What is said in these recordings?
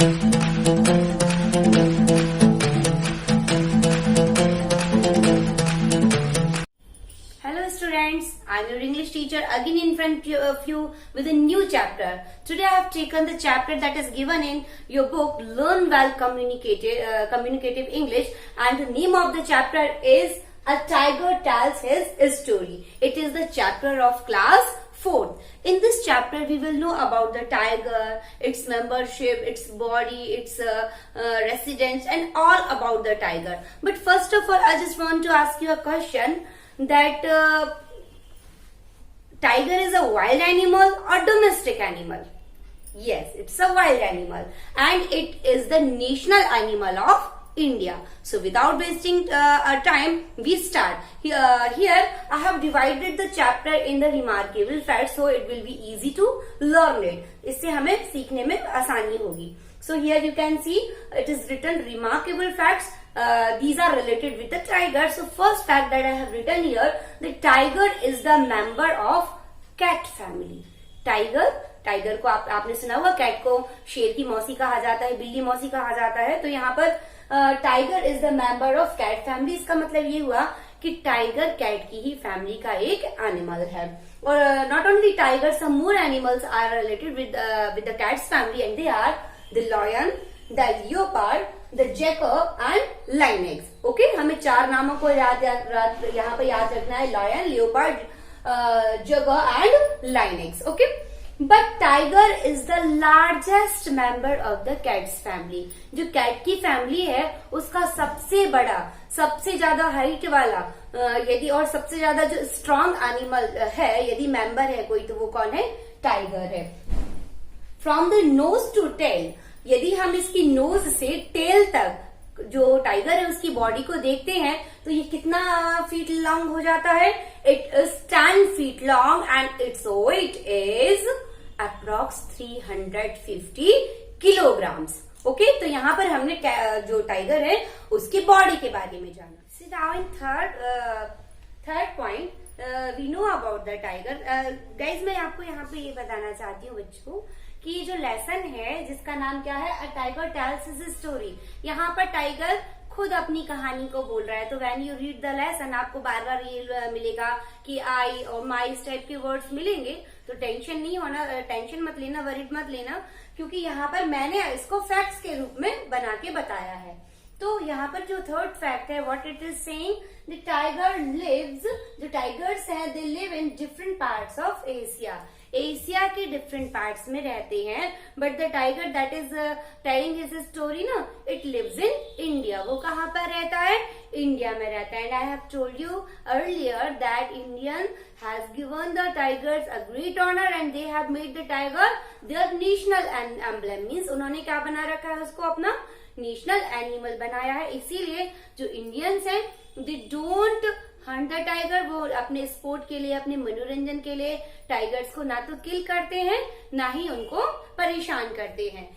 Hello students, I am your English teacher again in front of you with a new chapter. Today I have taken the chapter that is given in your book Learn Well Communicative English, and the name of the chapter is A Tiger Tells His Story. It is the chapter of class 4th. In this chapter we will know about the tiger, its membership, its body, its residence and all about the tiger. But first of all I just want to ask you a question that tiger is a wild animal or domestic animal? Yes, it's a wild animal and it is the national animal of India. So without wasting our time, we start. Here I have divided the chapter in the remarkable facts, so it will be easy to learn it. इससे हमें सीखने में आसानी होगी. So here you can see it is written remarkable facts. These are related with the tiger. So first fact that I have written here, the tiger is the member of cat family. Tiger को आपने सुना होगा, cat को शेर की मौसी कहा जाता है, बिल्ली मौसी कहा जाता है. तो यहाँ पर tiger is the member of cat family. इसका मतलब ये हुआ कि टाइगर कैट की ही फैमिली का एक एनिमल है. और not only tiger, some more animals are related with the cats family and they are the lion, the leopard, the jacob and lynx. Okay, हमें 4 नामों को यहाँ पे याद रखना है: lion, leopard, jacob and lynx. Okay, but tiger is the largest member of the cats family. जो cat की फैमिली है उसका सबसे बड़ा, सबसे ज्यादा हाइट वाला यदि और सबसे ज्यादा जो स्ट्रॉन्ग एनिमल है, यदि मेंबर है कोई, तो वो कौन है? टाइगर है. From the nose to tail, यदि हम इसकी नोज से टेल तक जो टाइगर है उसकी बॉडी को देखते हैं तो ये कितना फीट लॉन्ग हो जाता है? It is 10 feet long and its weight is approx 350 kilograms. Okay, तो यहाँ पर हमने जो टाइगर है उसकी बॉडी के बारे में जाना. Now in third point we know about the tiger. Guys, मैं आपको यहाँ पे ये बताना चाहती हूँ बच्चों कि जो लेसन है जिसका नाम क्या है, a tiger tales his story. यहाँ पर टाइगर खुद अपनी कहानी को बोल रहा है. तो when you read the lesson आपको बार बार ये मिलेगा कि आई और माई इस टाइप के वर्ड्स मिलेंगे. तो टेंशन नहीं होना, टेंशन मत लेना, वरीड मत लेना, क्योंकि यहाँ पर मैंने इसको फैक्ट्स के रूप में बना के बताया है. तो यहाँ पर जो थर्ड फैक्ट है, what it is saying, the tiger lives, जो टाइगर्स हैं they live in different parts of Asia. Asia के डिफरेंट पार्ट्स में रहते हैं. But the tiger that is telling his story ना, इट लिव्स इन इंडिया. वो कहाँ पर रहता है? इंडिया में रहता है. And I have told you earlier that Indian has given the tigers a great honour and they have made the tiger there national emblem. Means उन्होंने क्या बना रखा है? उसको अपना नेशनल एनिमल बनाया है. इसीलिए जो इंडियंस हैं they don't Hunt the tiger. वो अपने स्पोर्ट के लिए, अपने मनोरंजन के लिए टाइगर्स को ना तो किल करते हैं ना ही उनको परेशान करते हैं.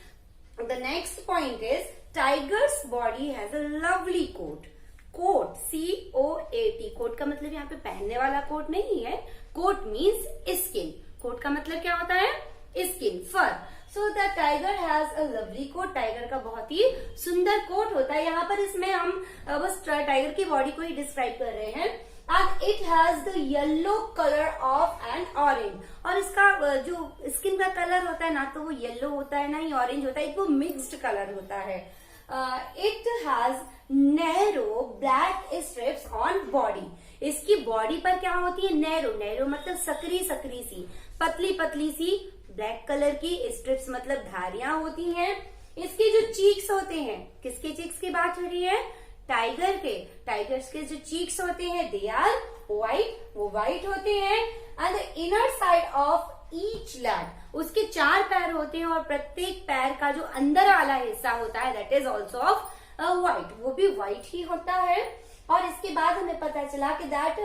The next point is tigers body has a lovely coat. Coat, COAT. Coat का मतलब यहाँ पे पहनने वाला कोट नहीं है. Coat means skin. कोट का मतलब क्या होता है? Skin, fur. So the tiger has a lovely coat. Tiger का बहुत ही सुंदर कोट होता है. यहाँ पर इसमें हम बस टाइगर की बॉडी को ही डिस्क्राइब कर रहे हैं. And it has the yellow colour of N orange. और इसका जो स्किन का कलर होता है ना, तो वो येलो होता है ना ही ऑरेंज होता है, एक वो मिक्स्ड कलर होता है. It has narrow black strips on body. इसकी बॉडी पर क्या होती है? नैरो मतलब सकरी सी, पतली सी ब्लैक कलर की स्ट्रिप्स मतलब धारियां होती हैं. इसके जो चीक्स होते हैं, किसके चीक्स की बात हो रही है? टाइगर के. टाइगर्स के जो चीक्स होते हैं दे आर व्हाइट, वो व्हाइट होते हैं. And the inner side of each lag, उसके 4 पैर होते हैं और प्रत्येक पैर का जो अंदर वाला हिस्सा होता है that is also of white, वो भी व्हाइट ही होता है. और इसके बाद हमें पता चला कि that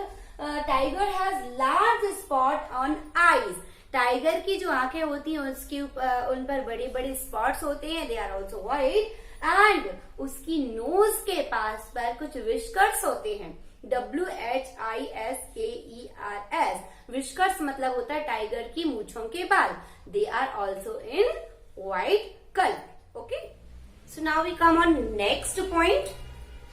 tiger has large spot on eyes. Tiger की जो आंखें होती हैं उसके उन पर बड़े बड़े स्पॉट्स होते हैं, they are also white. And उसकी नोज के पास पर कुछ विस्कर्स होते हैं, WHISKERS. विस्कर्स मतलब होता है टाइगर की मूंछों के बाल. They are also in white colour. Okay. So now we come on next point.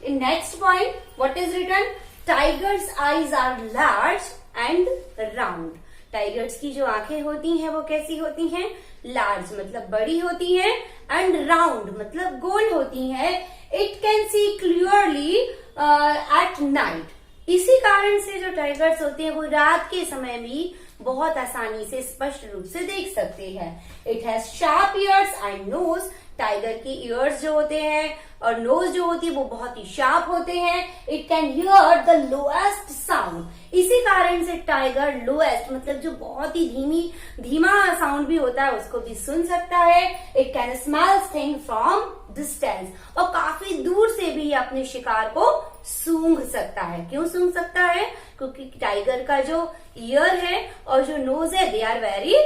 In next point, what is written? Tiger's eyes are large and round. Tigers की जो आंखें होती हैं वो कैसी होती हैं? लार्ज मतलब बड़ी होती हैं, एंड राउंड मतलब गोल होती हैं. It can see clearly at night. इसी कारण से जो टाइगर्स होते हैं वो रात के समय भी बहुत आसानी से स्पष्ट रूप से देख सकते हैं. It has sharp ears and nose. Tiger की ईयर्स जो होते हैं और नोज जो होती है वो बहुत ही शार्प होते हैं. It can hear the lowest sound. इसी कारण से टाइगर लोएस्ट मतलब जो बहुत ही धीमा साउंड भी होता है उसको भी सुन सकता है. It can smell thing from distance. और काफी दूर से भी अपने शिकार को सूंघ सकता है. क्यों सूंघ सकता है? क्योंकि टाइगर का जो ईयर है और जो नोज है दे आर वेरी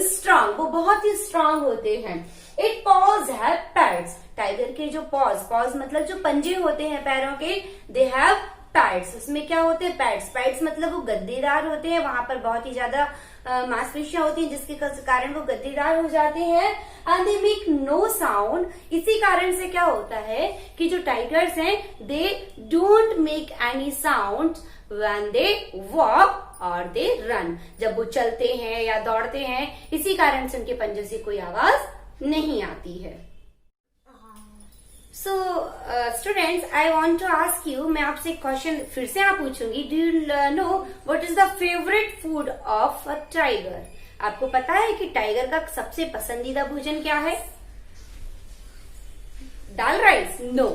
स्ट्रांग. वो बहुत ही स्ट्रांग होते हैं. It pause have pads. Tiger के जो पॉज मतलब जो पंजे होते हैं पैरों के, दे हैव पैड्स. उसमें क्या होते हैं? पैड्स. पैड्स मतलब वो गद्देदार होते हैं. वहां पर बहुत ही ज्यादा मांसपेशियां होती हैं जिसके कारण वो गद्देदार हो जाते हैं. And they make no sound. इसी कारण से क्या होता है कि जो टाइगर्स हैं they don't make any sound when they walk और दे रन. जब वो चलते हैं या दौड़ते हैं इसी कारण से उनके पंजे से कोई आवाज नहीं आती है. So students, I want to ask you, मैं आपसे एक क्वेश्चन फिर से आप पूछूंगी. Do you know what is the favourite food of a tiger? आपको पता है कि टाइगर का सबसे पसंदीदा भोजन क्या है? Dal rice? No,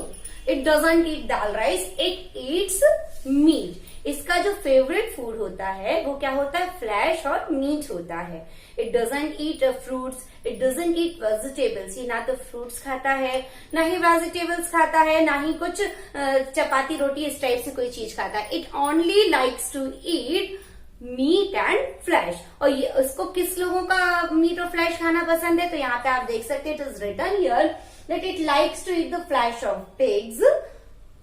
it doesn't eat dal rice. It eats meat. इसका जो फेवरेट फूड होता है वो क्या होता है? फ्लैश और मीट होता है. It doesn't eat fruits. It doesn't eat vegetables. ये ना तो फ्रूट्स खाता है, ना ही वेजिटेबल्स खाता है, ना ही कुछ चपाती रोटी इस टाइप से कोई चीज खाता है. It only likes to eat meat and flesh. और ये उसको किस लोगों का मीट और फ्लैश खाना पसंद है? तो यहाँ पे आप देख सकते हैं, it is written here that it likes to eat the flesh of pigs,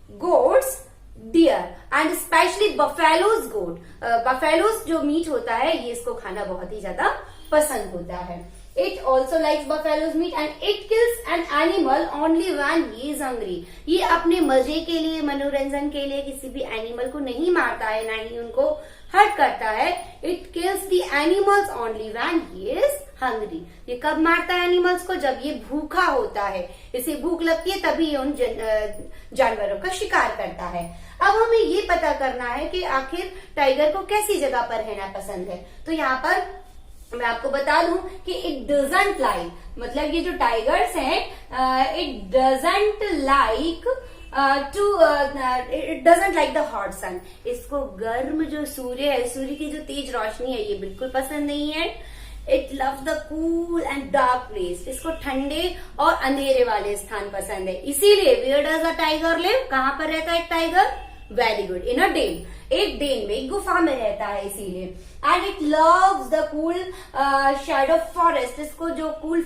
goats, deer and specially buffaloes goat. Buffaloes जो मीट होता है ये इसको खाना बहुत ही ज्यादा पसंद होता है. It also likes buffalo's meat and it kills an animal only when he is hungry. ये अपने मजे के लिए, मनोरंजन के लिए किसी भी एनिमल को नहीं मारता है, ना ही उनको हर्ट करता है. It kills the animals only when he is hungry. ये कब मारता है एनिमल्स को? जब ये भूखा होता है, इसे भूख लगती है तभी ये उन जानवरों का शिकार करता है. अब हमें ये पता करना है कि आखिर टाइगर को कैसी जगह पर रहना पसंद है. तो यहाँ पर मैं आपको बता दूं कि इट डजंट लाइक, मतलब ये जो टाइगर्स हैं it doesn't like it doesn't like the hot sun. इसको गर्म जो सूर्य है, सूर्य की जो तेज रोशनी है ये बिल्कुल पसंद नहीं है. It love the cool and dark place. इसको ठंडे और अंधेरे वाले स्थान पसंद है. इसीलिए where does a tiger live? कहाँ पर रहता है एक tiger? Very good, in a den. एक डेन में, एक गुफा में रहता है इसीलिए. And it loves the cool shade of forest. इसको जो कूल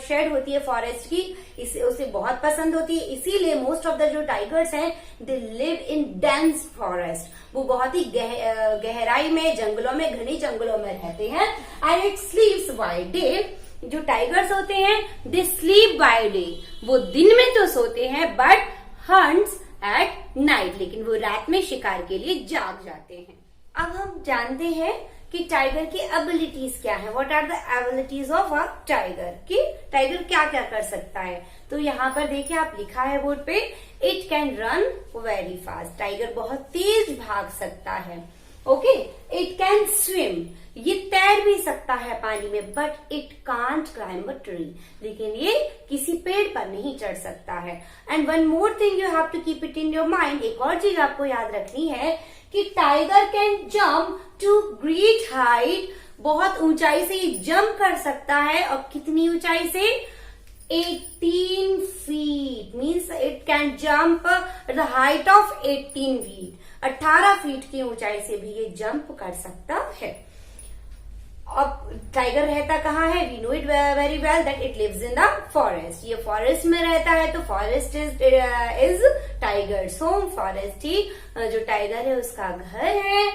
शेड होती है फॉरेस्ट की इसे उसे बहुत पसंद होती है. इसीलिए मोस्ट ऑफ द जो टाइगर्स हैं they live in dense forest. वो बहुत ही गहराई में, जंगलों में, घने जंगलों में रहते हैं. And it स्लीप्स by day. जो टाइगर्स होते हैं दे स्लीप बाय डे. वो दिन में तो सोते हैं बट हंट्स एट नाइट. लेकिन वो रात में शिकार के लिए जाग जाते हैं. अब हम जानते हैं कि टाइगर की एबिलिटीज क्या है. What are the abilities of a tiger? कि टाइगर क्या क्या कर सकता है. तो यहाँ पर देखिए आप लिखा है बोर्ड पे, it can run very fast. Tiger बहुत तेज भाग सकता है. ओके. It can swim. ये तैर भी सकता है पानी में. But it can't climb a tree. लेकिन ये किसी पेड़ पर नहीं चढ़ सकता है. And one more thing you have to keep it in your mind. एक और चीज आपको याद रखनी है कि tiger can jump to great height. बहुत ऊंचाई से ये जंप कर सकता है. और कितनी ऊंचाई से? 18 feet. Means it can jump the height of 18 feet. 18 feet की ऊंचाई से भी ये जंप कर सकता है. अब टाइगर रहता कहाँ है? We know it very well that it lives in the forest. ये फॉरेस्ट में रहता है. तो forest is tiger's home. Forest ही जो टाइगर है उसका घर है.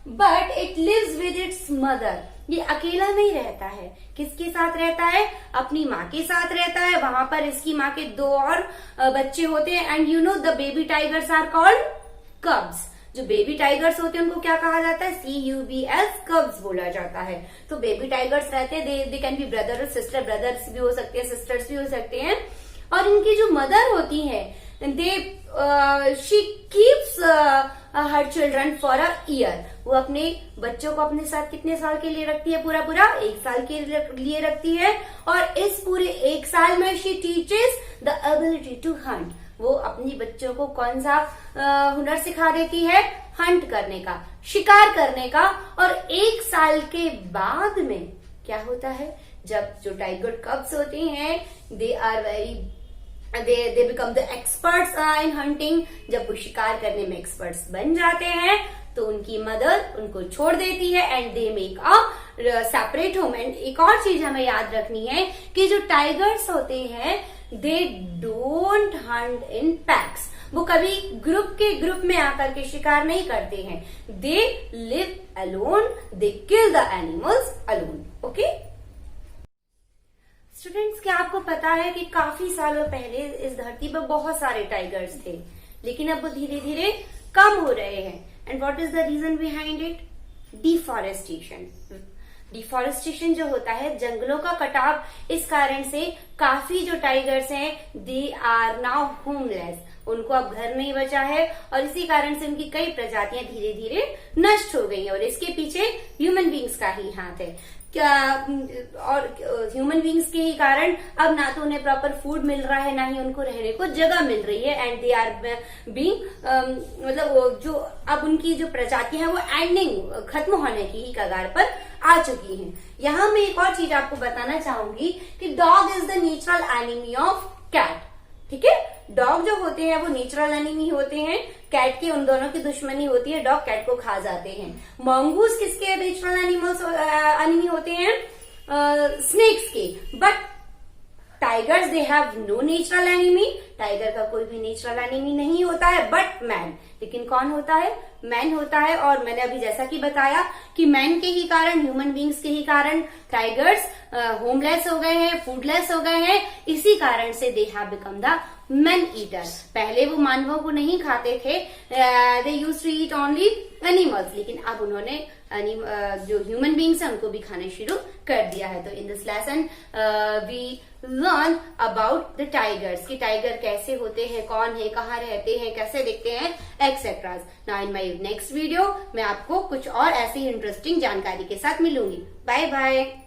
But it lives with its mother. ये अकेला नहीं रहता है। किसके साथ रहता है? अपनी माँ के साथ रहता है। वहां पर इसकी माँ के 2 और बच्चे होते हैं। And you know the baby tigers are called cubs. जो बेबी टाइगर्स होते हैं उनको क्या कहा जाता है? CUBS, कब्स बोला जाता है। तो बेबी टाइगर्स रहते हैं, दे कैन बी ब्रदर और सिस्टर, ब्रदर्स भी हो सकते हैं, सिस्टर्स भी हो सकते हैं। और इनकी जो मदर होती है, she keeps her children for a year. वो अपने बच्चों को अपने साथ कितने साल के लिए रखती है? पूरा 1 साल के लिए रखती है। और इस पूरे 1 साल में she teaches the ability to hunt. वो अपनी बच्चों को कौन सा हुनर सिखा देती है? हंट करने का, शिकार करने का। और 1 साल के बाद में क्या होता है? जब जो टाइगर कब्स होते हैं, they become the experts in hunting. जब वो शिकार करने में एक्सपर्ट्स बन जाते हैं तो उनकी मदर उनको छोड़ देती है and they make a separate home. And एक और चीज हमें याद रखनी है कि जो टाइगर्स होते हैं, they don't Hunt in PACS. वो कभी ग्रुप में आकर के शिकार नहीं करते हैं। They live alone, they kill the animals alone. Okay students, क्या आपको पता है कि काफी सालों पहले इस धरती पर बहुत सारे टाइगर्स थे, लेकिन अब वो धीरे धीरे कम हो रहे हैं। And what is the reason behind it? Deforestation. Deforestation जो होता है, जंगलों का कटाव, इस कारण से काफी जो टाइगर्स हैं, दे आर नाउ होमलेस। उनको अब घर नहीं बचा है और इसी कारण से उनकी कई प्रजातियां धीरे धीरे नष्ट हो गई हैं। और इसके पीछे ह्यूमन बींग्स का ही हाथ है। और ह्यूमन बींग्स के ही कारण अब ना तो उन्हें प्रॉपर फूड मिल रहा है, ना ही उनको रहने को जगह मिल रही है। एंड दे आर बीइंग, मतलब जो अब उनकी जो प्रजाति है वो एंडिंग, खत्म होने की ही कगार पर आ चुकी हैं। यहाँ मैं एक और चीज आपको बताना चाहूंगी कि dog is the natural enemy of cat. ठीक है, डॉग जो होते हैं वो नेचुरल एनिमी होते हैं, कैट की उन दोनों की दुश्मनी होती है, डॉग कैट को खा जाते हैं। मंगूस किसके नेचुरल एनिमी होते हैं? स्नेक्स के। But tigers they have no natural enemy. Tiger का कोई भी नेचुरल एनिमी नहीं होता है बट मैन। लेकिन कौन होता है? मैन होता है। और मैंने अभी जैसा कि बताया कि मैन के ही कारण, ह्यूमन बींग्स के ही कारण टाइगर्स होमलेस हो गए हैं, फूडलेस हो गए हैं। इसी कारण से they have become the man eater. पहले वो मानवों को नहीं खाते थे, they used to eat only animals. लेकिन अब उन्होंने जो ह्यूमन बींग्स हैं उनको भी खाने शुरू कर दिया है। तो in this lesson we learn about the tigers, कि टाइगर कैसे होते हैं, कौन है, कहाँ रहते हैं, कैसे दिखते हैं, etcetera. Now in my next video मैं आपको कुछ और ऐसी इंटरेस्टिंग जानकारी के साथ मिलूंगी। Bye bye.